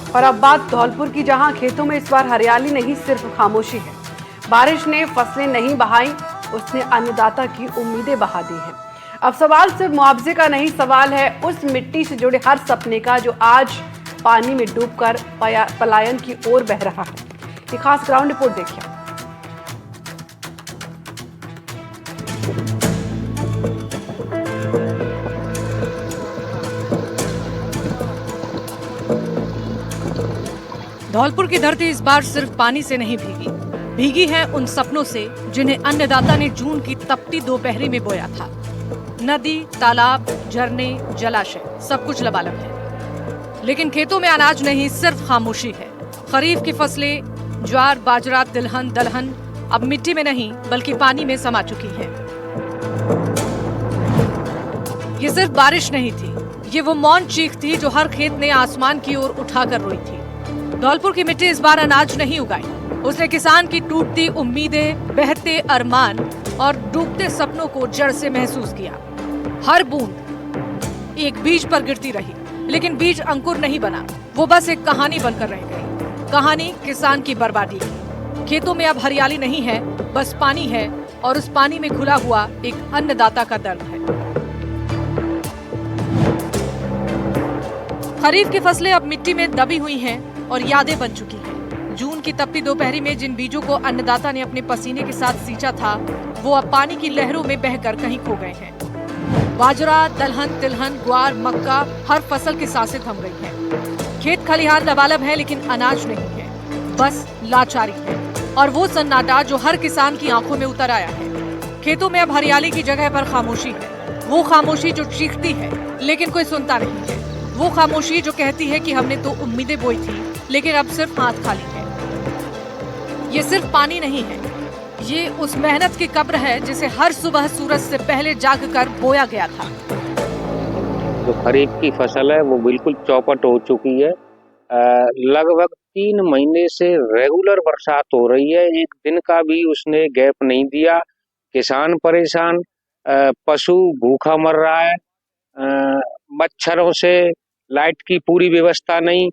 और अब बात धौलपुर की, जहां खेतों में इस बार हरियाली नहीं सिर्फ खामोशी है। बारिश ने फसलें नहीं बहाई, उसने अन्नदाता की उम्मीदें बहा दी हैं। अब सवाल सिर्फ मुआवजे का नहीं, सवाल है उस मिट्टी से जुड़े हर सपने का जो आज पानी में डूबकर पलायन की ओर बह रहा है। ये खास ग्राउंड रिपोर्ट देखिए। धौलपुर की धरती इस बार सिर्फ पानी से नहीं भीगी है उन सपनों से जिन्हें अन्नदाता ने जून की तपती दोपहरी में बोया था। नदी, तालाब, झरने, जलाशय सब कुछ लबालब है, लेकिन खेतों में अनाज नहीं, सिर्फ खामोशी है। खरीफ की फसलें ज्वार, बाजरा, तिलहन, दलहन अब मिट्टी में नहीं बल्कि पानी में समा चुकी है। ये सिर्फ बारिश नहीं थी, ये वो मौन चीख थी जो हर खेत ने आसमान की ओर उठाकर रोई थी। धौलपुर की मिट्टी इस बार अनाज नहीं उगाई, उसने किसान की टूटती उम्मीदें, बहते अरमान और डूबते सपनों को जड़ से महसूस किया। हर बूंद एक बीज पर गिरती रही, लेकिन बीज अंकुर नहीं बना, वो बस एक कहानी बनकर रह गई। कहानी किसान की बर्बादी की। खेतों में अब हरियाली नहीं है, बस पानी है, और उस पानी में घुला हुआ एक अन्नदाता का दर्द है। खरीफ की फसलें अब मिट्टी में दबी हुई हैं और यादें बन चुकी हैं। जून की तपती दोपहरी में जिन बीजों को अन्नदाता ने अपने पसीने के साथ सींचा था, वो अब पानी की लहरों में बहकर कहीं खो गए हैं। बाजरा, दलहन, तिलहन, ग्वार, मक्का, हर फसल की सांसें थम गई हैं। खेत खलिहान लबालब है, लेकिन अनाज नहीं है, बस लाचारी है। और वो सन्नाटा जो हर किसान की आंखों में उतर आया है। खेतों में अब हरियाली की जगह पर खामोशी है। वो खामोशी जो चीखती है लेकिन कोई सुनता नहीं है। वो खामोशी जो कहती है कि हमने तो उम्मीदें बोई थी, लेकिन अब सिर्फ हाथ खाली है। ये सिर्फ पानी नहीं है, ये उस मेहनत की कब्र है जिसे हर सुबह सूरज से पहले जागकर बोया गया था। जो खरीफ की फसल है वो बिल्कुल चौपट हो चुकी है। लगभग 3 महीने से रेगुलर बरसात हो रही है, एक दिन का भी उसने गैप नहीं दिया। किसान परेशान, पशु भूखा मर रहा है, मच्छरों से, लाइट की पूरी व्यवस्था नहीं,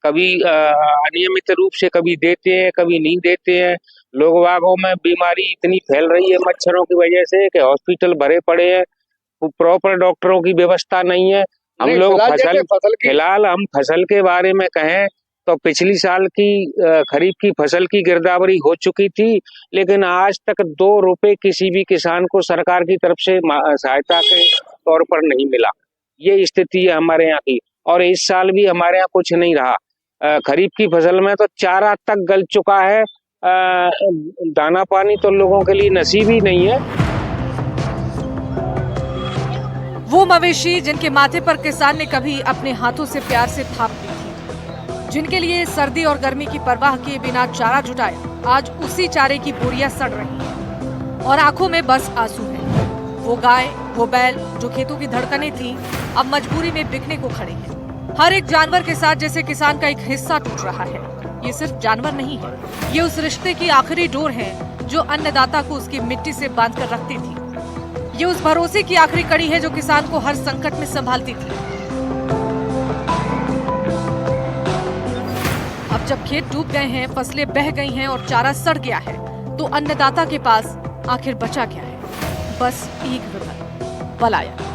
कभी अनियमित रूप से कभी देते हैं कभी नहीं देते हैं। लोग बागों में बीमारी इतनी फैल रही है मच्छरों की वजह से कि हॉस्पिटल भरे पड़े हैं, प्रॉपर डॉक्टरों की व्यवस्था नहीं है। हम लोग फिलहाल हम फसल के बारे में कहें तो पिछली साल की खरीफ की फसल की गिरदावरी हो चुकी थी, लेकिन आज तक 2 रुपए किसी भी किसान को सरकार की तरफ से सहायता के तौर पर नहीं मिला। ये स्थिति है हमारे यहाँ की, और इस साल भी हमारे यहाँ कुछ नहीं रहा। खरीफ की फसल में तो चारा तक गल चुका है, दाना पानी तो लोगों के लिए नसीब ही नहीं है। वो मवेशी जिनके माथे पर किसान ने कभी अपने हाथों से प्यार से थाप दी थी, जिनके लिए सर्दी और गर्मी की परवाह किए बिना चारा जुटाया, आज उसी चारे की बोरियां सड़ रही हैं और आंखों में बस आंसू हैं। वो गाय, वो बैल जो खेतों की धड़कनें थी, अब मजबूरी में बिकने को खड़े हैं। हर एक जानवर के साथ जैसे किसान का एक हिस्सा टूट रहा है। ये सिर्फ जानवर नहीं है, ये उस रिश्ते की आखिरी डोर है जो अन्नदाता को उसकी मिट्टी से बांध कर रखती थी। ये उस भरोसे की आखिरी कड़ी है जो किसान को हर संकट में संभालती थी। अब जब खेत डूब गए हैं, फसलें बह गई हैं और चारा सड़ गया है, तो अन्नदाता के पास आखिर बचा क्या है? बस एक विकल्प, पलायन।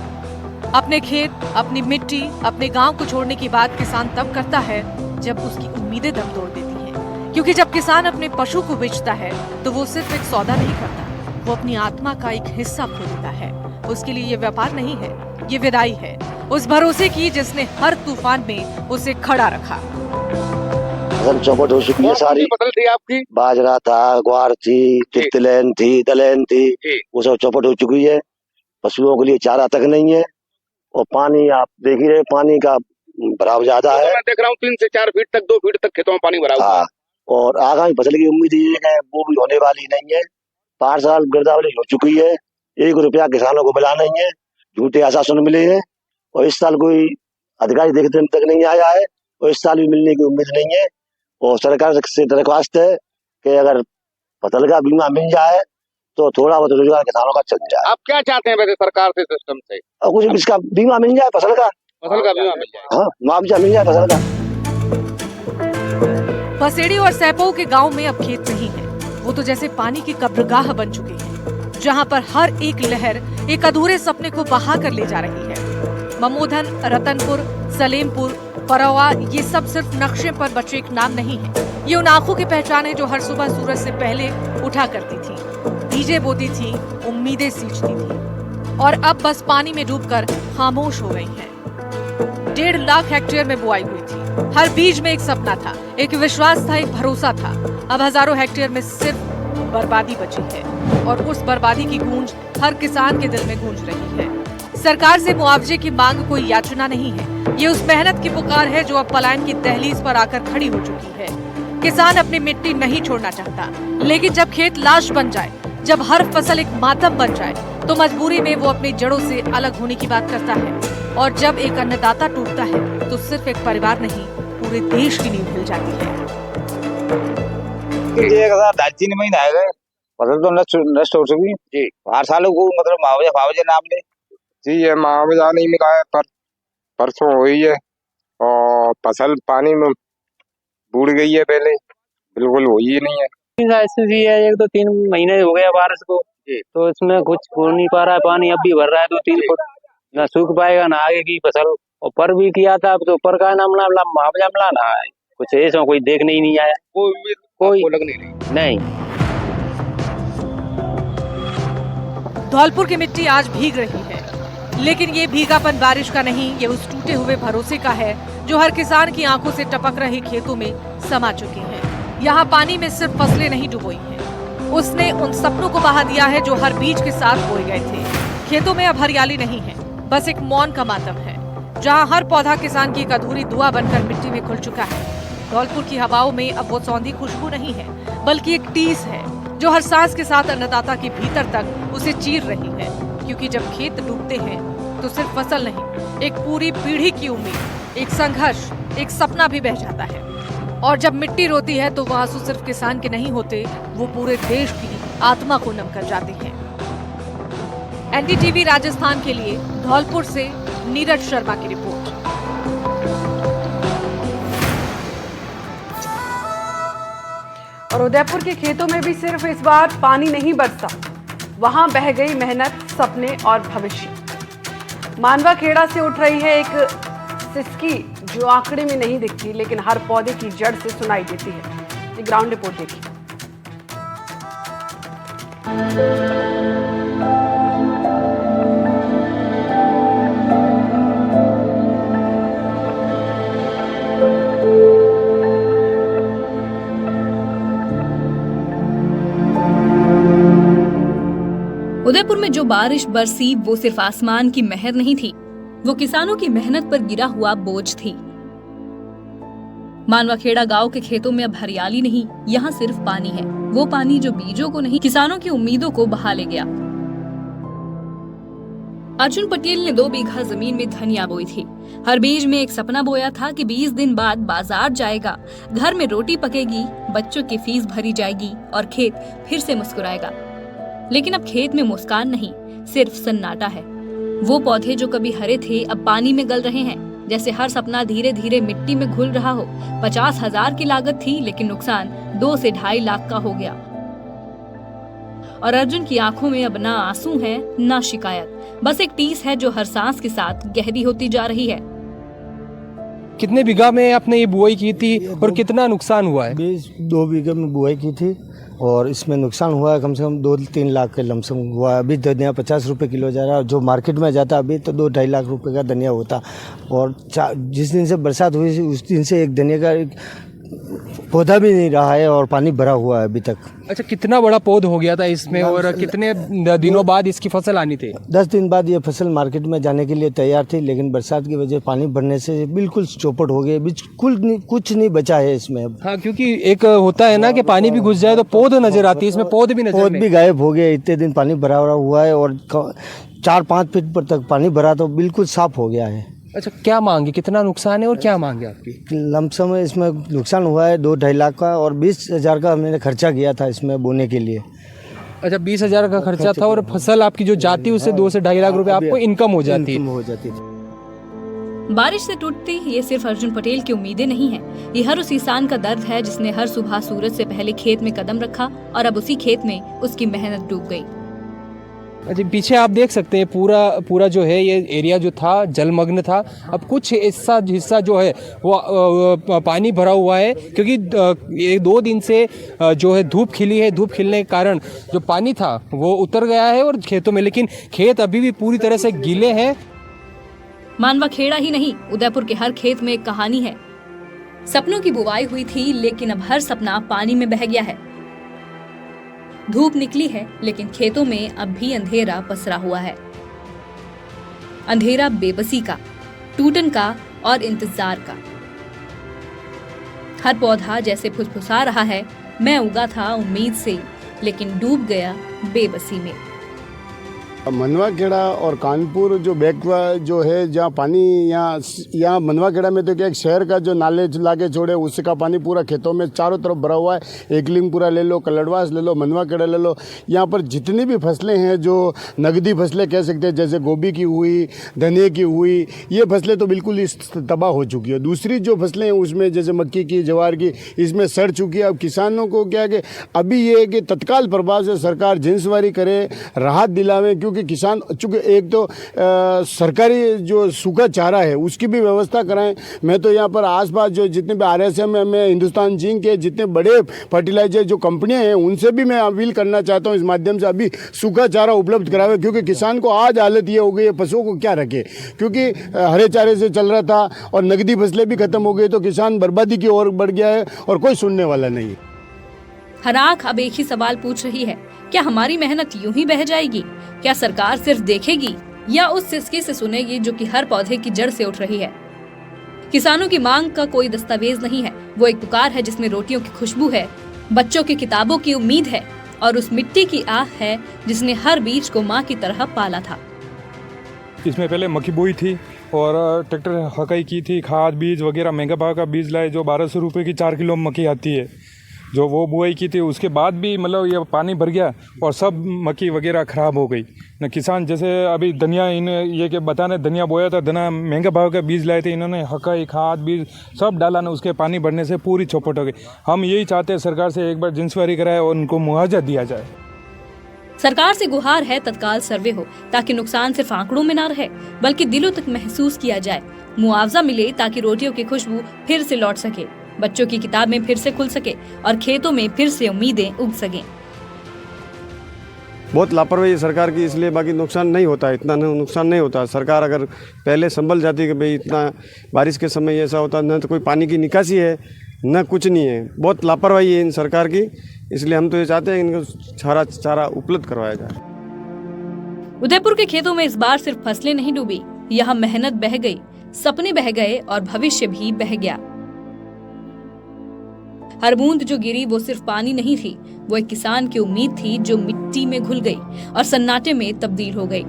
अपने खेत, अपनी मिट्टी, अपने गांव को छोड़ने की बात किसान तब करता है जब उसकी उम्मीदें दम तोड़ देती हैं। क्योंकि जब किसान अपने पशु को बेचता है तो वो सिर्फ एक सौदा नहीं करता, वो अपनी आत्मा का एक हिस्सा खो देता है। उसके लिए ये व्यापार नहीं है, ये विदाई है उस भरोसे की जिसने हर तूफान में उसे खड़ा रखा। फसल चौपट हो चुकी है सारी। फसल थी आपकी? बाजरा था, ग्वार थी, तिलहन थी, दलहन थी, वो सब चौपट हो चुकी है। पशुओं के लिए चारा तक नहीं है, और पानी आप देख ही रहे, पानी का भराव ज्यादा है। मैं देख रहा हूँ 3 से 4 फीट तक, 2 फीट तक खेतों में पानी भरा हुआ है। और आगामी फसल की उम्मीद ये है वो भी होने वाली नहीं है। 5 साल गिरदावरी हो चुकी है, 1 रुपया किसानों को मिला नहीं है, झूठे आश्वासन मिले हैं, और इस साल कोई अधिकारी देखने तक नहीं आया है, और इस साल भी मिलने की उम्मीद नहीं है। और सरकार से दरख्वास्त है कि अगर फसल का बीमा मिल जाए तो थोड़ा बहुत रोजगार किसानों का चल जाए। आप क्या चाहते हैं वैसे सरकार से, सिस्टम से? और कुछ इसका बीमा मिल जाए, फसल का बीमा मिल जाए। हाँ, मुआवजा मिल जाए फसल का। बसेड़ी और सैपो के गांव में अब खेत नहीं है, वो तो जैसे पानी की कब्रगाह बन चुके हैं, जहां पर हर एक लहर एक अधूरे सपने को बहा कर ले जा रही है। ममोधन, रतनपुर, सलेमपुर, परवा, ये सब सिर्फ नक्शे पर बचे एक नाम नहीं है। ये उन आंखों की पहचान है जो हर सुबह सूरज से पहले उठा करती थी, बीजें बोती थी, उम्मीदें सींचती थी, और अब बस पानी में डूबकर खामोश हो गई हैं। 1.5 लाख हेक्टेयर में बुआई हुई थी, हर बीज में एक सपना था, एक विश्वास था, एक भरोसा था। अब हजारों हेक्टेयर में सिर्फ बर्बादी बची है, और उस बर्बादी की गूंज हर किसान के दिल में गूंज रही है। सरकार से मुआवजे की मांग कोई याचना नहीं है, ये उस मेहनत की पुकार है जो अब पलायन की दहलीज पर आकर खड़ी हो चुकी है। किसान अपनी मिट्टी नहीं छोड़ना चाहता, लेकिन जब खेत लाश बन जाए, जब हर फसल एक मातम बन जाए, तो मजबूरी में वो अपनी जड़ों से अलग होने की बात करता है। और जब एक अन्नदाता टूटता है तो सिर्फ एक परिवार नहीं, पूरे देश की नींव हिल जाती है। 2.5-3 महीने आ गए, फसल तो नष्ट हो चुकी जी। 8 सालों को मतलब मुआवजा नाम ले जी, ये मुआवजा नहीं मिला है, पर परसों हुई है और फसल पानी में बूढ़ गई है, पहले बिल्कुल हुई ही नहीं है। स्थिति है, 1-2-3 महीने हो गया बारिश को, तो इसमें कुछ हो नहीं पा रहा है। पानी अब भी भर रहा है 2-3 फुट, ना सूख पाएगा ना आगे की फसल। और पर भी किया था, अब तो पर का नाम मुआवजा मिला ना है, कुछ ऐसा कोई देखने ही नहीं आया, कोई लग नहीं। नहीं। धौलपुर की मिट्टी आज भीग रही है, लेकिन ये भीगापन बारिश का नहीं, ये उस टूटे हुए भरोसे का है जो हर किसान की आंखों से टपक रहे खेतों में समा चुके हैं। यहाँ पानी में सिर्फ फसलें नहीं डुबोई हैं, उसने उन सपनों को बहा दिया है जो हर बीज के साथ बोए गए थे। खेतों में अब हरियाली नहीं है, बस एक मौन का मातम है, जहाँ हर पौधा किसान की एक अधूरी दुआ बनकर मिट्टी में घुल चुका है। धौलपुर की हवाओं में अब वो सौंधी खुशबू नहीं है, बल्कि एक टीस है जो हर सांस के साथ अन्नदाता के भीतर तक उसे चीर रही है। क्योंकि जब खेत डूबते हैं तो सिर्फ फसल नहीं, एक पूरी पीढ़ी की उम्मीद, एक संघर्ष, एक सपना भी बह जाता है। और जब मिट्टी रोती है तो वो आंसू सिर्फ किसान के नहीं होते, वो पूरे देश की आत्मा को नम कर जाते हैं। एनडीटीवी राजस्थान के लिए धौलपुर से नीरज शर्मा की रिपोर्ट। और उदयपुर के खेतों में भी सिर्फ इस बार पानी नहीं बरसा, वहां बह गई मेहनत, सपने और भविष्य। मानवा खेड़ा से उठ रही है एक सिसकी जो आंकड़े में नहीं दिखती, लेकिन हर पौधे की जड़ से सुनाई देती है। ये ग्राउंड रिपोर्ट देखिए। उदयपुर में जो बारिश बरसी वो सिर्फ आसमान की मेहर नहीं थी, वो किसानों की मेहनत पर गिरा हुआ बोझ थी। मानवाखेड़ा गांव के खेतों में अब हरियाली नहीं, यहाँ सिर्फ पानी है, वो पानी जो बीजों को नहीं, किसानों की उम्मीदों को बहा ले गया। अर्जुन पटेल ने 2 बीघा जमीन में धनिया बोई थी। हर बीज में एक सपना बोया था कि 20 दिन बाद बाजार जाएगा, घर में रोटी पकेगी, बच्चों की फीस भरी जाएगी और खेत फिर से मुस्कुराएगा। लेकिन अब खेत में मुस्कान नहीं, सिर्फ सन्नाटा है। वो पौधे जो कभी हरे थे अब पानी में गल रहे हैं, जैसे हर सपना धीरे धीरे मिट्टी में घुल रहा हो। 50,000 की लागत थी, लेकिन नुकसान 2 से 2.5 लाख का हो गया। और अर्जुन की आंखों में अब ना आंसू है ना शिकायत, बस एक टीस है जो हर सांस के साथ गहरी होती जा रही है। कितने बीघा में आपने ये बुआई की थी और कितना नुकसान हुआ है? 2 बीघे में बुआई की थी और इसमें नुकसान हुआ है कम से कम 2-3 लाख के लमसम हुआ है। अभी धनिया 50 रुपये किलो जा रहा है, जो मार्केट में जाता अभी तो 2-2.5 लाख रुपए का धनिया होता। और जिस दिन से बरसात हुई उस दिन से एक धनिया का पौधा भी नहीं रहा है और पानी भरा हुआ है अभी तक। अच्छा, कितना बड़ा पौधा हो गया था इसमें और कितने दिनों बाद इसकी फसल आनी थी? 10 दिन बाद ये फसल मार्केट में जाने के लिए तैयार थी, लेकिन बरसात की वजह पानी भरने से बिल्कुल चौपट हो गए, बिल्कुल कुछ नहीं बचा है इसमें अब। हाँ, क्योंकि एक होता है ना कि पानी भी घुस जाए तो पौध नजर आती है, इसमें पौध भी गायब हो गए। इतने दिन पानी भरा हुआ है और 4-5 फीट पर तक पानी भरा तो बिल्कुल साफ हो गया है। अच्छा, क्या मांगे, कितना नुकसान है और क्या मांगे आपकी? लमसम इसमें नुकसान हुआ है 2-2.5 लाख का और 20,000 का हमने खर्चा किया था इसमें बोने के लिए। अच्छा, 20,000 का खर्चा था और फसल आपकी जो जाती है उससे 2 से 2.5 लाख रुपए आपको इनकम हो जाती है। बारिश से टूटती ये सिर्फ अर्जुन पटेल की उम्मीदें नहीं हैं, ये हर उस इंसान का दर्द है जिसने हर सुबह सूरज से पहले खेत में कदम रखा और अब उसी खेत में उसकी मेहनत डूब गई। अच्छा, पीछे आप देख सकते हैं पूरा जो है ये एरिया जो था जलमग्न था। अब कुछ ऐसा हिस्सा जो है वो पानी भरा हुआ है, क्योंकि एक 2 दिन से जो है धूप खिली है। धूप खिलने के कारण जो पानी था वो उतर गया है और खेतों में, लेकिन खेत अभी भी पूरी तरह से गीले हैं। मानवा खेड़ा ही नहीं, उदयपुर के हर खेत में एक कहानी है। सपनों की बुवाई हुई थी, लेकिन अब हर सपना पानी में बह गया है। धूप निकली है, लेकिन खेतों में अब भी अंधेरा पसरा हुआ है। अंधेरा बेबसी का, टूटन का और इंतजार का। हर पौधा जैसे फुसफुसा रहा है, मैं उगा था उम्मीद से, लेकिन डूब गया बेबसी में। मनवा खेड़ा और कानपुर जो बैकवा जो है, जहाँ पानी यहाँ मनवा खेड़ा में तो क्या, एक शहर का जो नाले लाके छोड़े उसका पानी पूरा खेतों में चारों तरफ भरा हुआ है। एकलिंगपुरा ले लो, कलड़वास ले लो, मनवा खेड़ा ले लो, यहाँ पर जितनी भी फसलें हैं जो नगदी फसलें कह सकते हैं, जैसे गोभी की हुई, धनिया की हुई, ये फसलें तो बिल्कुल तबाह हो चुकी है। दूसरी जो फसलें हैं उसमें जैसे मक्की की, ज्वार की, इसमें सड़ चुकी है। अब किसानों को क्या है कि अभी ये है कि तत्काल प्रभाव से सरकार जिन्सवारी करे, राहत दिलावे, क्योंकि किसान चूंकि एक तो सरकारी जो सूखा चारा है उसकी भी व्यवस्था कराएं। मैं तो यहाँ पर आसपास जो जितने भी RSM में हिंदुस्तान जिंक के जितने बड़े फर्टिलाइजर जो कंपनियां हैं उनसे भी मैं अपील करना चाहता हूँ इस माध्यम से अभी सूखा चारा उपलब्ध करावे, क्योंकि किसान को आज हालत ये हो गई है पशुओं को क्या रखे, क्योंकि हरे चारे से चल रहा था और नकदी फसलें भी खत्म हो गई, तो किसान बर्बादी की ओर बढ़ गया है और कोई सुनने वाला नहीं। हर आंख अब एक ही सवाल पूछ रही है, क्या हमारी मेहनत यूं ही बह जाएगी? क्या सरकार सिर्फ देखेगी या उस सिसकी से सुनेगी जो कि हर पौधे की जड़ से उठ रही है? किसानों की मांग का कोई दस्तावेज नहीं है, वो एक पुकार है जिसमें रोटियों की खुशबू है, बच्चों की किताबों की उम्मीद है और उस मिट्टी की आह है जिसने हर बीज को माँ की तरह पाला था। इसमें पहले मक्की बोई थी और ट्रैक्टर हकाई की थी, खाद बीज वगैरह महंगा भाव का बीज लाए, जो 1200 रुपये की 4 किलो मक्की आती है, जो वो बुआई की थी। उसके बाद भी मतलब ये पानी भर गया और सब मक्की वगैरह ख़राब हो गई न। किसान जैसे अभी धनिया, इन ये कि बताने धनिया बोया था, धनिया महंगा भाव का बीज लाए थे, इन्होंने हकाई खाद बीज सब डाला ना, उसके पानी भरने से पूरी चौपट हो गई। हम यही चाहते हैं सरकार से एक बार जिन्सवारी कराए और उनको मुआवजा दिया जाए। सरकार से गुहार है तत्काल सर्वे हो, ताकि नुकसान सिर्फ आंकड़ों में ना रहे बल्कि दिलों तक महसूस किया जाए। मुआवजा मिले ताकि रोटियों की खुशबू फिर से लौट सके, बच्चों की किताबें फिर से खुल सके और खेतों में फिर से उम्मीदें उग सकें। बहुत लापरवाही है सरकार की, इसलिए बाकी नुकसान नहीं होता, इतना नुकसान नहीं होता। सरकार अगर पहले संभल जाती कि भाई इतना बारिश के समय ऐसा होता, न तो कोई पानी की निकासी है न कुछ नहीं है। बहुत लापरवाही है इन सरकार की, इसलिए हम तो ये चाहते हैं इनको चारा उपलब्ध करवाया जाए। उदयपुर के खेतों में इस बार सिर्फ फसलें नहीं डूबी, यहाँ मेहनत बह गई, सपने बह गए और भविष्य भी बह गया। हर बूंद जो गिरी वो सिर्फ पानी नहीं थी, वो एक किसान की उम्मीद थी जो मिट्टी में घुल गई और सन्नाटे में तब्दील हो गई।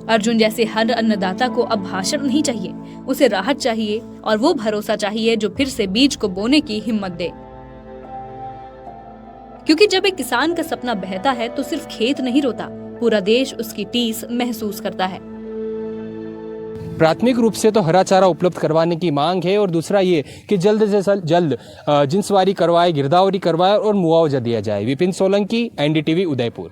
अर्जुन जैसे हर अन्नदाता को अब भाषण नहीं चाहिए, उसे राहत चाहिए और वो भरोसा चाहिए जो फिर से बीज को बोने की हिम्मत दे। क्योंकि जब एक किसान का सपना बहता है तो सिर्फ खेत नहीं रोता, पूरा देश उसकी टीस महसूस करता है। प्राथमिक रूप से तो हरा चारा उपलब्ध करवाने की मांग है और दूसरा ये कि जल्द से जल्द जिन्सवारी करवाए, गिरदावरी करवाए और मुआवजा दिया जाए। विपिन सोलंकी, NDTV, उदयपुर।